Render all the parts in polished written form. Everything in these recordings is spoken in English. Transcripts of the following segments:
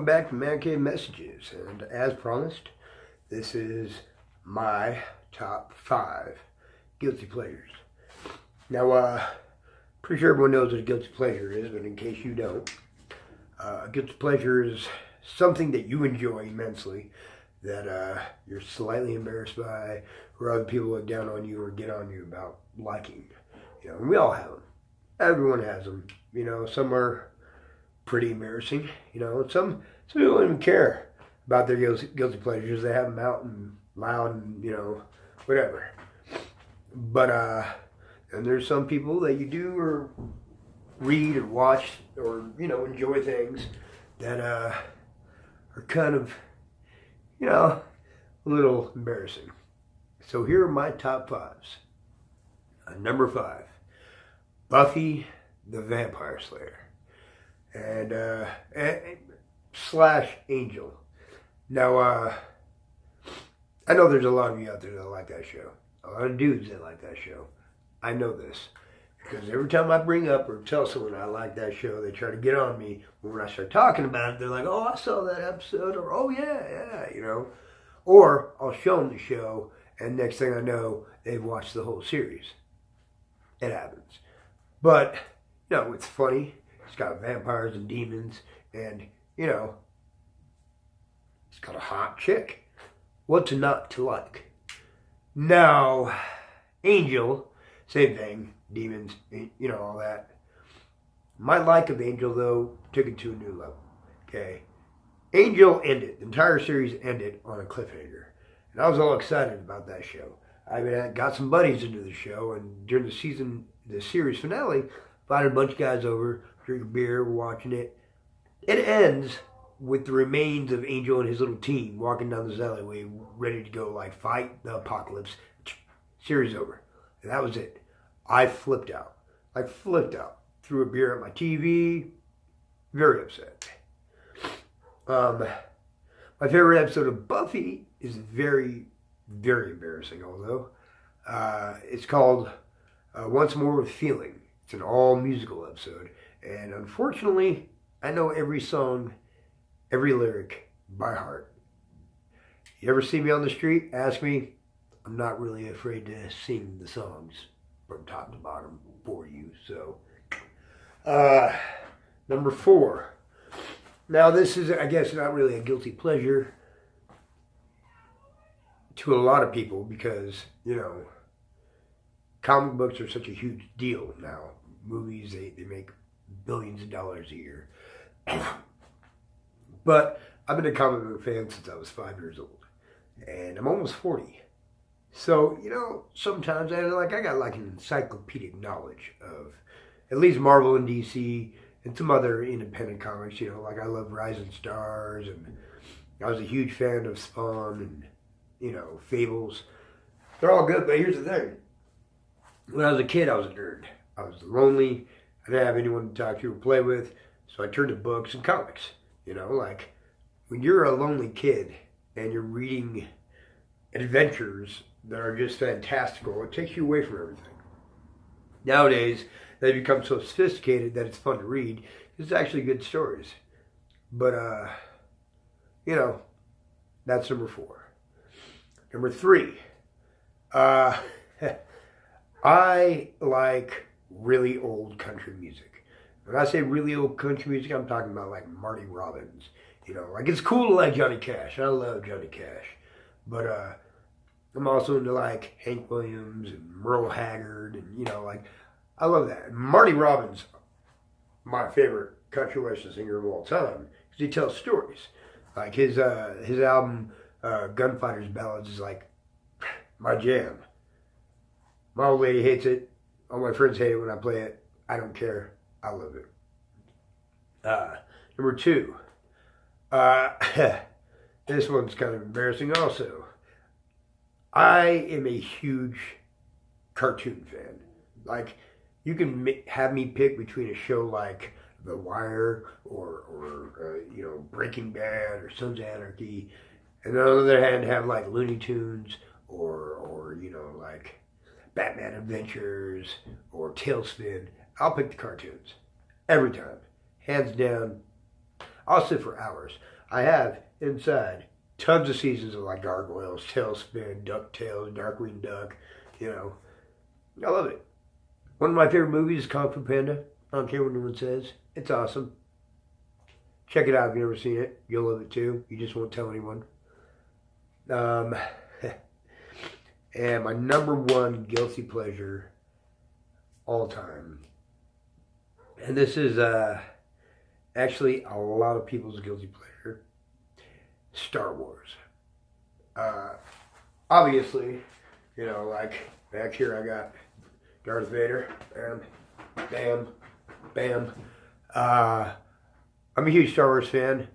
back to Man Cave Messages, and as promised, this is my top 5 guilty pleasures. Now, pretty sure everyone knows what a guilty pleasure is, but in case you don't, a guilty pleasure is something that you enjoy immensely, that you're slightly embarrassed by, or other people look down on you or get on you about liking. You know, and we all have them. Everyone has them. You know, some are pretty embarrassing, you know, and some people don't even care about their guilty pleasures. They have them out and loud and, you know, whatever. But, and there's some people that you do or read or watch or, you know, enjoy things that are kind of, you know, a little embarrassing. So here are my top 5s. Number 5, Buffy the Vampire Slayer. And slash Angel. Now, I know there's a lot of you out there that like that show. A lot of dudes that like that show. I know this. Because every time I bring up or tell someone I like that show, they try to get on me. When I start talking about it, they're like, oh, I saw that episode. Or, oh, yeah, you know. Or I'll show them the show, and next thing I know, they've watched the whole series. It happens. But, you know, it's funny. It's got vampires and demons, and, you know, it's got a hot chick. What's not to like? Now, Angel, same thing, demons, you know, all that. My like of Angel, though, took it to a new level, okay? Angel ended, the entire series ended on a cliffhanger, and I was all excited about that show. I mean, I got some buddies into the show, and during the series finale, invited a bunch of guys over, drink a beer, we're watching it. It ends with the remains of Angel and his little team walking down this alleyway, ready to go, like, fight the apocalypse. Series over. And that was it. I flipped out. Threw a beer at my TV. Very upset. My favorite episode of Buffy is very, very embarrassing, although. It's called Once More with Feeling. It's an all-musical episode. And unfortunately, I know every song, every lyric by heart. You ever see me on the street, ask me, I'm not really afraid to sing the songs from top to bottom for you. So, number 4. Now, this is, I guess, not really a guilty pleasure to a lot of people because, you know, comic books are such a huge deal now. Movies, they make billions of dollars a year. But I've been a comic book fan since I was 5 years old. And I'm almost 40. So, you know, sometimes I got like an encyclopedic knowledge of at least Marvel and DC and some other independent comics. You know, like I love Rising Stars, and I was a huge fan of Spawn and, you know, Fables. They're all good, but here's the thing. When I was a kid, I was a nerd. I was lonely. I didn't have anyone to talk to or play with, so I turned to books and comics. You know, like when you're a lonely kid and you're reading adventures that are just fantastical, it takes you away from everything. Nowadays, they've become so sophisticated that it's fun to read. It's actually good stories. But, you know, that's number 4. Number 3, I like really old country music. When I say really old country music, I'm talking about like Marty Robbins. You know, like it's cool to like Johnny Cash. I love Johnny Cash. But I'm also into like Hank Williams and Merle Haggard and, you know, like I love that. Marty Robbins, my favorite country western singer of all time, because he tells stories. Like his album Gunfighter's Ballads is like my jam. My old lady hates it. All my friends hate it when I play it. I don't care. I love it. Number 2. This one's kind of embarrassing also. I am a huge cartoon fan. Like, you can have me pick between a show like The Wire or you know, Breaking Bad or Sons of Anarchy, and on the other hand have like Looney Tunes or you know, like Batman Adventures or Tailspin. I'll pick the cartoons every time, hands down. I'll sit for hours. I have inside tons of seasons of like Gargoyles, Tailspin, DuckTales, Darkwing Duck. You know, I love it. One of my favorite movies is Kung Fu Panda. I don't care what anyone says. It's awesome. Check it out if you've never seen it. You'll love it too. You just won't tell anyone. And my number one guilty pleasure all time. And this is actually a lot of people's guilty pleasure. Star Wars. Obviously, you know, like back here I got Darth Vader. Bam, bam, bam. I'm a huge Star Wars fan.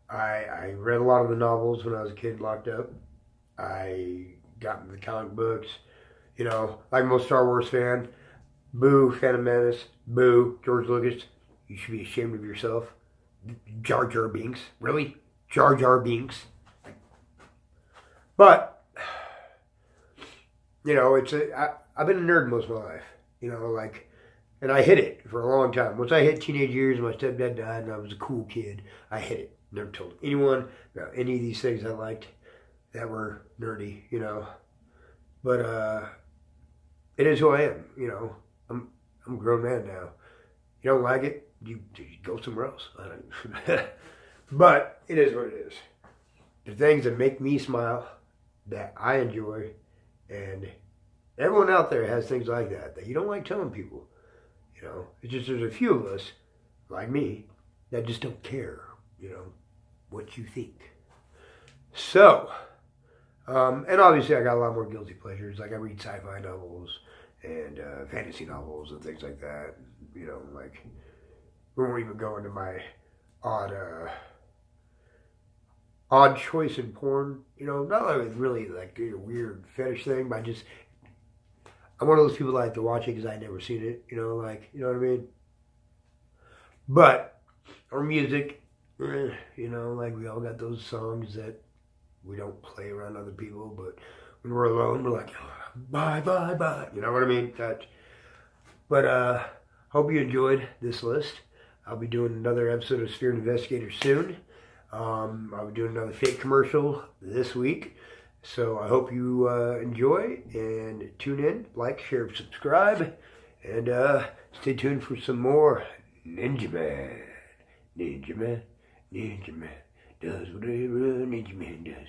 I read a lot of the novels when I was a kid locked up. I got into the comic books. You know, like most Star Wars fan, boo, Phantom Menace, boo, George Lucas. You should be ashamed of yourself. Jar Jar Binks. Really? Jar Jar Binks. But, you know, I've been a nerd most of my life. You know, like, and I hid it for a long time. Once I hit teenage years, my stepdad died and I was a cool kid, I hid it. Never told anyone about any of these things I liked that were nerdy, you know. But it is who I am, you know. I'm a grown man now. You don't like it, you go somewhere else. But it is what it is. The things that make me smile, that I enjoy, and everyone out there has things like that you don't like telling people. You know, it's just there's a few of us, like me, that just don't care, you know, what you think. So, and obviously I got a lot more guilty pleasures. Like I read sci-fi novels and fantasy novels and things like that. You know, like we won't even go into my odd choice in porn. You know, not like really like a weird fetish thing, but I'm one of those people that like to watch it because I never seen it. You know, like, you know what I mean? But our music, you know, like we all got those songs that we don't play around other people, but when we're alone, we're like, oh, bye, bye, bye. You know what I mean? But hope you enjoyed this list. I'll be doing another episode of Sphere Investigator soon. I'll be doing another fake commercial this week. So I hope you enjoy and tune in, like, share, subscribe, and stay tuned for some more Ninja Man. Ninja Man, Ninja Man does whatever a Ninja Man does.